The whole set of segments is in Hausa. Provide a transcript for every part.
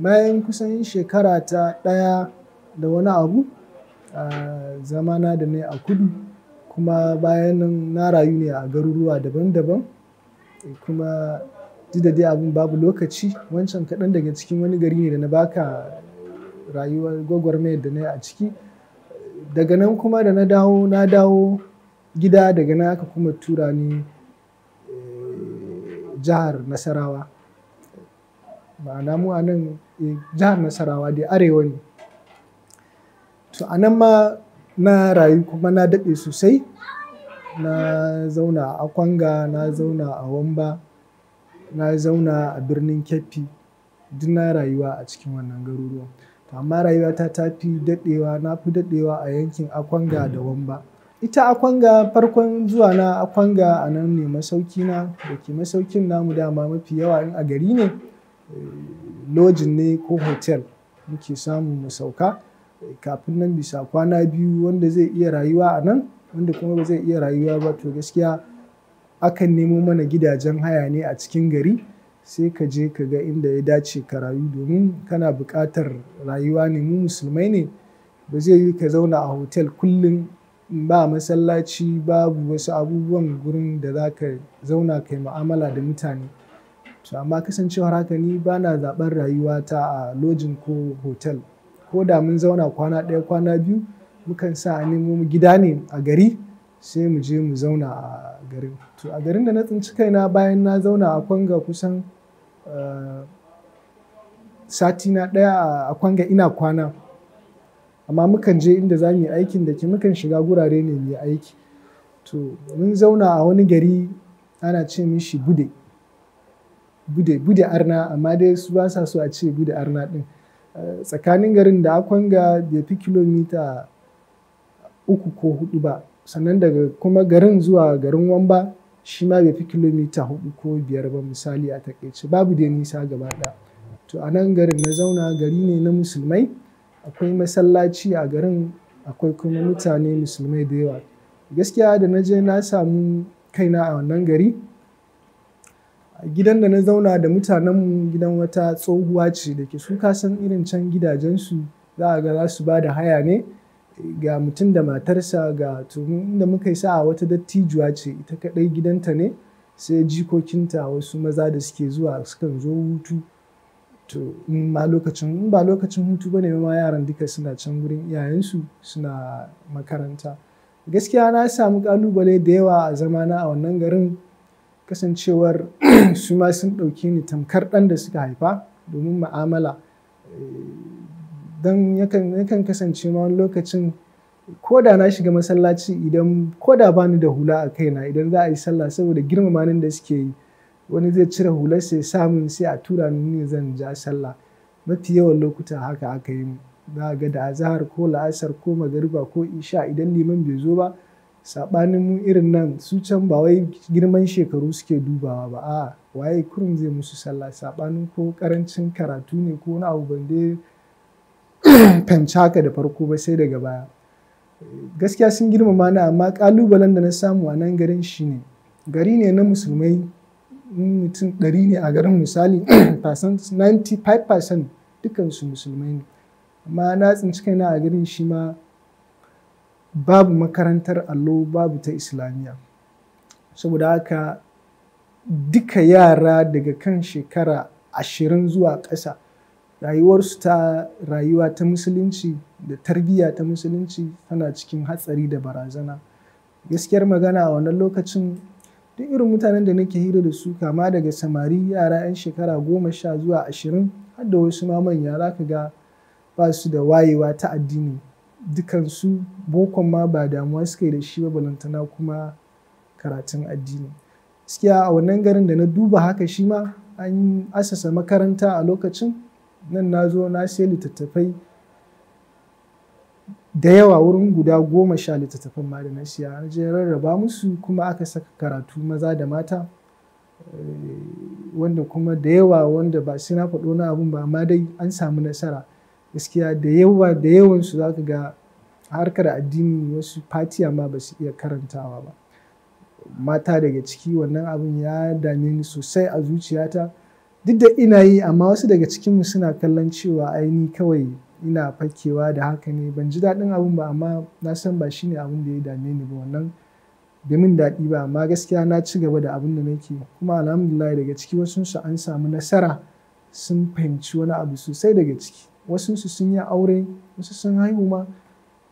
bayan kusan shekara ta 1 da wani abu a zamana da na yi a kudu, kuma bayan nan na rayu ne a garuruwa daban-daban, kuma duk da dai abin babu lokaci. Wancan kaɗan daga cikin wani gari ne da na baka rayuwar gwagwarmayar da na yi a ciki. Daga nan kuma da na dawo gida, daga nan aka kuma tura ni jihar Nasarawa. Ma'ana mu a nan jihar Nasarawa dai arewa ne. To a nan ma na rayu kuma na daɗe sosai. Na zauna a Akwanga, na zauna a Wamba, na zauna a birnin Keffi. Duk na rayuwa a cikin wannan garuruwan. To amma rayuwata ta fi daɗewa, na fi daɗewa a yankin Akwanga da Wamba. Ita Akwanga, farkon zuwa na Akwanga a nan ne masaukina, da ke masaukin namu dama mafi yawa in a gari ne lodging ne ko hotel muke samu mu sauka. Kafin nan bisa kwana biyu wanda zai iya rayuwa a nan, wanda kuma ba zai iya rayuwa ba, to gaskiya akan nemo mana gidajen haya ne a cikin gari, sai ka je ka ga inda ya dace ka rayu, domin kana buƙatar rayuwa ne. Mu musulmai ne, ba zai yiwu ka zauna a hotel kullum ba masallaci, babu wasu abubuwan gurin da za ka zauna kai mu'amala da mutane. To amma kasancewar haka, ni ba na zaɓar rayuwata a lodging ko hotel. Ko da mun zauna kwana 1 kwana 2, mukan sa a nemo gida ne a gari, sai mu je mu zauna a garin. To a garin da na tsinci kaina bayan na zauna a Akwanga kusan sati na 1 a Akwanga ina kwana. Amma mukan je inda za mu yi aikin, da ke mukan shiga gurare ne mu yi aiki. To mun zauna a wani gari ana ce mishi Bude Arna, amma dai su ba sa so a ce Bude Arna ɗin. Tsakanin garin da Akwanga bai fi kilomita 3 ko 4 ba. Sannan daga kuma garin zuwa garin Wamba shi ma bai fi kilomita 4 ko 5 ba, misali a taƙaice. Babu dai nisa gaba ɗaya. To a nan garin na zauna, gari ne na musulmai. Akwai masallaci a garin, akwai kuma mutane musulmai da yawa. Gaskiya da na je na samu kaina a wannan gari. Gidan da na zauna da mutanenmu, gidan wata tsohuwa ce, da ke su ka san irin can gidajensu za a ga za su ba da haya ne ga mutum da matarsa. To inda muka yi sa'a, wata dattijuwa ce, ita kaɗai gidanta ne, sai jikokinta wasu maza da suke zuwa sukan zo hutu. To in ba lokacin hutu ba ne ma, yaran duka suna can gurin iyayensu suna makaranta. Gaskiya na samu ƙalubale da yawa a zamana a wannan garin, kasancewar su ma sun ɗauke ni tamkar ɗan da suka haifa, domin mu'amala. Don yakan kasance ma wani lokacin, ko da na shiga masallaci, ko da ba ni da hula a kaina, idan za a yi sallah, saboda girmamanin da suke yi, wani zai cire hularsa ya sa min, sai a tura ni zan ja sallah. Mafi yawan lokuta haka aka yi mu. Za a ga da azahar ko la'asar ko magariba ko isha, idan liman bai zo ba, saɓanin mu irin nan, su can ba wai girman shekaru suke dubawa ba, a'a waye kurum zai musu sallah. Saɓanin ko ƙarancin karatu ne ko wani abu, ban dai fahimci haka da farko ba, sai daga baya. Gaskiya sun girmama ni, amma ƙalubalen da na samu a nan garin shine, gari ne na musulmai. Mutum 100 ne a garin, misali 95% dukansu musulmai ne. Amma na tsinci kaina a garin shi ma babu makarantar allo, babu ta islamiyya. Saboda haka duka yara daga kan shekara 20 zuwa ƙasa, rayuwarsu rayuwa ta musulunci da tarbiyya ta musulunci tana cikin hatsari da barazana. Gaskiyar magana, a wannan lokacin duk irin mutanen da nake hira da su, kama daga samari, yara 'yan shekara 10 zuwa 20, har da wasu ma manya, za ka ga ba su da wayewa ta addini. Dukansu bokon ma ba damuwa suka yi da shi ba, balantana kuma karatun addini. Gaskiya a wannan garin da na duba haka, shi ma an asasa makaranta a lokacin. Nan na zo na sai littattafai da yawa, wurin guda 10 littattafan ma da na siya. Na je rarraba musu, kuma aka saka karatu maza da mata, wanda kuma da yawa, wanda ba sai na faɗo na abun ba, amma dai an samu nasara. Gaskiya da yawansu za ka ga harkar addini, wasu Fatiha ma ba su iya karantawa ba. Mata daga ciki, wannan abun ya dame ni sosai a zuciyata. duk da ina yi amma wasu daga cikinmu suna kallon cewa ai ni kawai ina fakewa da haka ne, ban ji daɗin abun ba, amma na san ba shine abin da ya dame ni ba, wannan bai min daɗi ba, amma gaskiya na ci gaba da abin da nake, kuma alhamdulillah daga ciki wasunsu an samu nasara, sun fahimci wani abu sosai daga ciki, wasunsu sun yi aure, wasu sun haihu ma,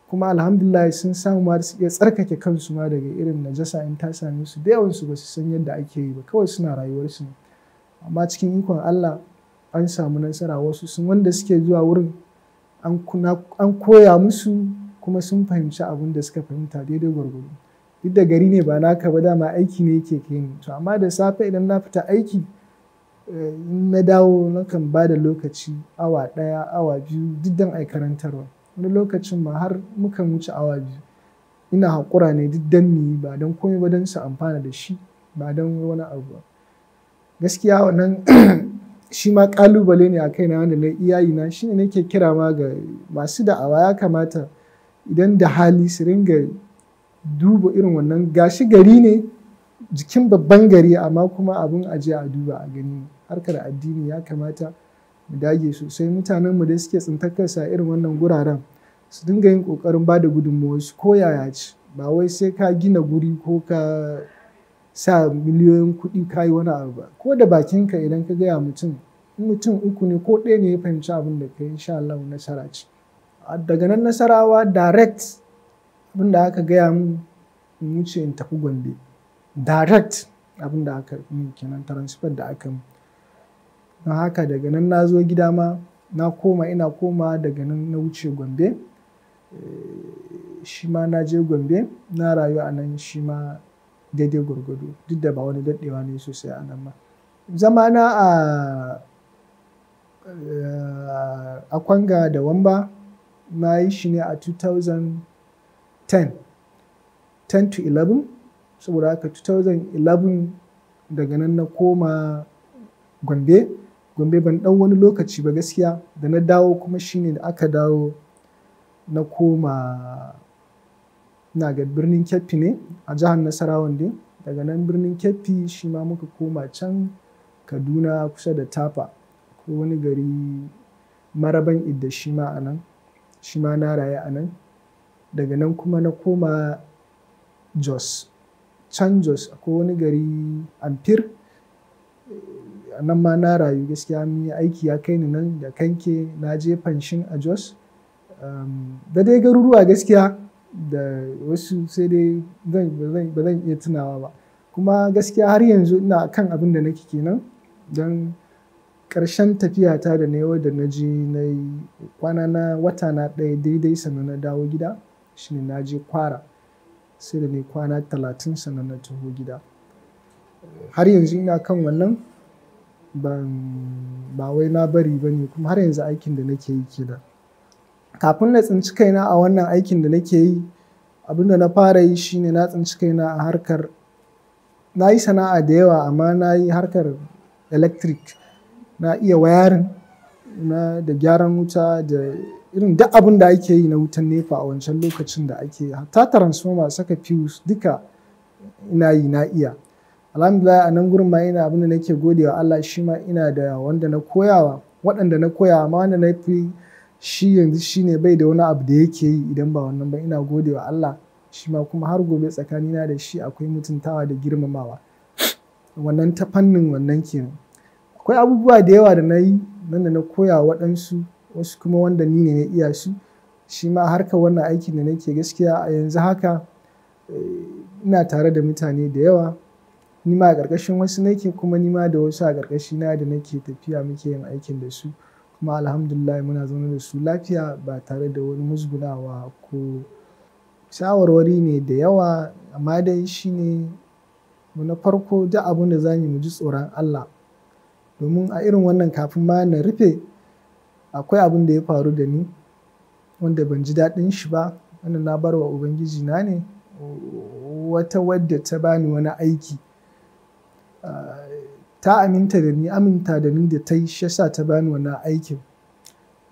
kuma alhamdulillah sun samu ma su iya tsarkake kansu ma daga irin najasa in ta same su. Da yawansu ba su san yadda ake yi ba, kawai suna rayuwarsu ne, amma cikin ikon Allah an samu nasara. Wasu sun wanda suke zuwa wurin an koya musu kuma sun fahimci abin da suka fahimta daidai gwargwado. Duk da gari ne ba naka ba, dama aiki ne yake kai ni, to amma da safe idan na fita aiki in na dawo nakan ba da lokaci awa ɗaya awa biyu duk dan ai karantarwa, wani lokacin ma har mukan wuce awa biyu. Ina haƙura ne duk dan mu yi, ba don komai ba, don su amfana da shi, ba don wani abu ba. Gaskiya wannan shi ma ƙalubale ne a kaina wanda na iyayena, shi ne nake kira ma ga masu da'awa, ya kamata idan da hali su ringa duba irin wannan, gashi gari ne jikin babban gari amma kuma abin aje a duba a gani. Harkar addini ya kamata mu dage sosai, mutanenmu da suke tsintar kansu a irin wannan guraren su dinga yin ƙoƙarin ba da gudunmawa su ko yaya ce, ba wai sai ka gina guri ko ka sa miliyoyin kuɗi ka yi wani abu ba, ko da bakinka idan ka gaya mutum uku ne ko ɗaya ne ya fahimci abin da ka yi, insha Allah nasara ce. Daga nan Nasarawa direct abin da aka gaya min in wuce in tafi Gombe, direct abin da aka yi kenan, transfer da aka yi. Don haka daga nan na zo gida ma ina koma daga nan na wuce Gombe, shi ma na je Gombe na rayu a nan shi ma daidai gwargwado, duk da ba wani daɗewa ne sosai a nan ba. Zamana a Kwanga da Wamba na yi shi ne a 2010 to 11, saboda haka 2011 daga nan na koma Gombe ban ɗan wani lokaci ba gaskiya, da na dawo kuma shi ne da aka dawo na koma ina ga birnin Kebbi ne a jihar Nasarawa ne. Daga nan birnin Kebbi shi ma muka koma can Kaduna kusa da Tafa, ko wani gari Maraban Idda, shi ma a nan, shi ma na rayu a nan. Daga nan kuma na koma Jos, can Jos akwai wani gari Amfir, a nan ma na rayu gaskiya, mun yi aiki ya kai ni nan da Kanke, na je Fanshin a Jos, da dai garuruwa gaskiya da wasu sai dai ba zan iya tunawa ba. Kuma gaskiya har yanzu ina kan abin da nake kenan, don ƙarshen tafiyata da na yi wadda na je na yi kwana na wata na ɗaya daidai sannan na dawo gida, shi ne na je Kwara, sai da ne kwana 30 sannan na taho gida. Har yanzu ina kan wannan, ba wai na bari ba ne, kuma har yanzu aikin da nake yi kenan. Kafin na tsinci kaina a wannan aikin da nake yi, abin da na fara yi shi ne na tsinci kaina a harkar, na yi sana'a da yawa amma na yi harkar electric, na iya wayarin da gyaran wuta da irin duk abin da ake yi na wutan nefa a wancan lokacin da ake yi, hatta transformer, saka fuse duka ina yi, na iya. Alhamdulillah a nan gurin ma ina abin da nake gode wa Allah, shi ma ina da wanda na koyawa, waɗanda na koyawa, amma wanda na fi shi yanzu shi ne bai da wani abu da yake yi idan ba wannan ba, ina gode wa Allah, shi ma kuma har gobe tsakanina da shi akwai mutuntawa da girmamawa, wannan ta fannin wannan kenan. Akwai abubuwa da yawa da na yi nan da na koya wa waɗansu, wasu kuma wanda ni ne na iya su, shi ma harkar wannan aikin da nake gaskiya a yanzu haka ina tare da mutane da yawa, ni ma a ƙarƙashin wasu nake, kuma ni ma da wasu a ƙarƙashina da nake tafiya muke yin aikin da su, kuma alhamdulillah muna zaune da su lafiya ba tare da wani musgunawa ko shawarwari ne da yawa. Amma dai shi ne na farko, duk abin da za mu ji tsoron Allah, domin a irin wannan kafin ma na rufe akwai abin da ya faru da ni wanda ban ji daɗin shi ba, wanda na bar wa Ubangiji na ne. Wata wadda ta bani wani aiki ta aminta da ni da ta yi, shi yasa ta bani wannan aikin.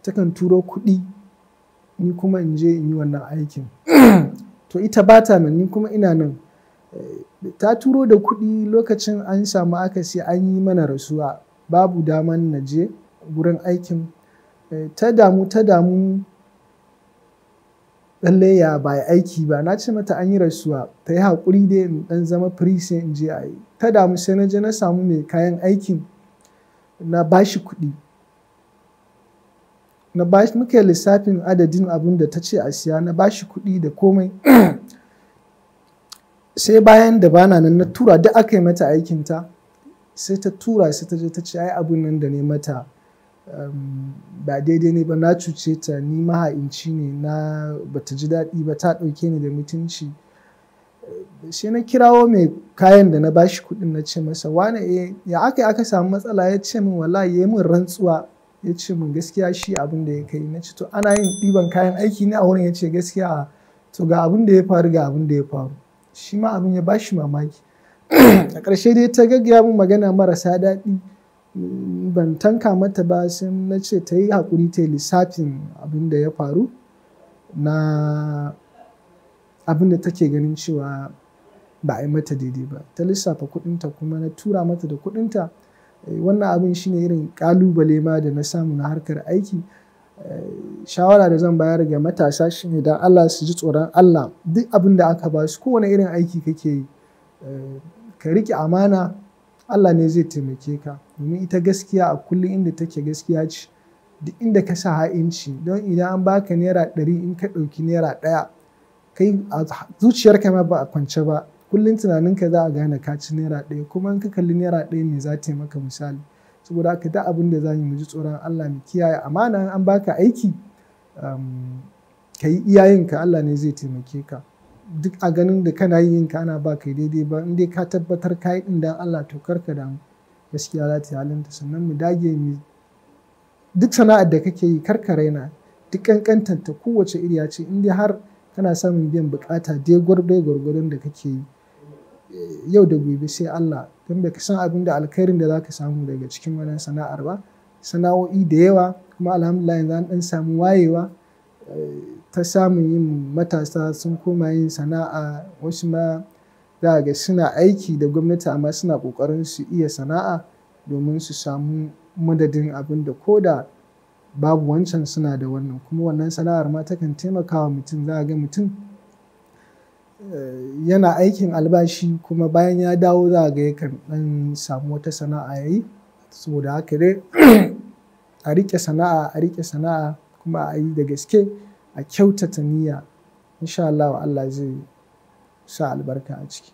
Takan turo kuɗi ni kuma in je in yi wannan aikin to ita ba ta nan, ni kuma ina nan. Ta turo da kuɗi lokacin an samu akasi, an yi mana rasuwa babu daman na je gurin aikin. Ta damu lallai ya ba yi aiki ba. Na ce mata an yi rasuwa, ta yi haƙuri dai in ɗan zama free sai in je a yi. Ta damu sai na je na samu mai kayan aikin na ba shi kuɗi. Muka yi lissafin adadin abin da ta ce a siya, na ba shi kuɗi da komai. Sai bayan da bana nan na tura duk aka yi mata aikinta, sai ta tura sai ta je ta ce ai abun nan da ne mata ba daidai ne ba, na cuce ta, ni maha'inci ne, bata ji daɗi ba, ta ɗauke ni da mutunci. Sai na kirawo mai kayan da na ba shi kuɗin na ce masa wane ya aka samu matsala? Ya ce min wallahi ya yi min rantsuwa, ya ce min gaskiya shi abin da ya kai. Na ce to ana yin ɗiban kayan aiki ne a wurin? Ya ce gaskiya. To ga abin da ya faru, ga abin da ya faru. Shi ma abin ya ba shi mamaki. A ƙarshe dai ta gaggaya min magana marasa daɗi, ban tanka mata ba. Sai na ce ta yi haƙuri, ta yi lissafin abin da ya faru na abin da take ganin cewa ba a yi mata daidai ba. Ta lissafa kuɗinta kuma na tura mata da kuɗinta. Wannan abin shine irin ƙalubale ma da na samu na harkar aiki. Shawara da zan bayar ga matasa shine don Allah su ji tsoron Allah. Duk abin da aka ba su, kowane irin aiki kake yi, ka riƙe amana, Allah ne zai taimake ka. Domin ita gaskiya a kullum inda take gaskiya ce. Duk inda ka sa ha'inci, don idan an baka naira 100 in ka ɗauki naira 1, kai a zuciyarka ma ba a kwance ba, kullum tunaninka za a gane ka ci naira 1, kuma in ka kalli naira 1 ne za ta yi maka misali. Saboda haka duk abin da za mu ji tsoron Allah, mu kiyaye amana. An baka aiki, ka yi iyayenka, Allah ne zai taimake ka. Duk a ganin da kana yin ka ana ba kai daidai ba, in dai ka tabbatar ka yi ɗin don Allah, to karka damu, gaskiya za ta yi halinta. Sannan mu dage mu duk sana'ar da kake yi karka raina, duk ƙanƙantanta kowace iriya ce, in dai har kana samun biyan buƙata dai gwargwadon da kake yi yau da gobe sai Allah. Don baka san abin da alkhairin da za ka samu daga cikin wannan sana'ar ba. Sana'o'i da yawa, kuma alhamdulillah yanzu an ɗan samu wayewa ta samun yin matasa sun koma yin sana'a. Wasu ma za ga suna aiki da gwamnati amma suna ƙoƙarin su iya sana'a domin su samu madadin abin da ko da babu wancan suna da wannan. Kuma wannan sana'ar ma takan taimaka wa mutum. Za ga mutum yana aikin albashi kuma bayan ya dawo za ga yakan ɗan samu wata sana'a ya yi. Saboda haka dai a riƙe sana'a kuma a yi da gaske, a kyautata niyya. Insha Allah Allah zai sa albarka a ciki.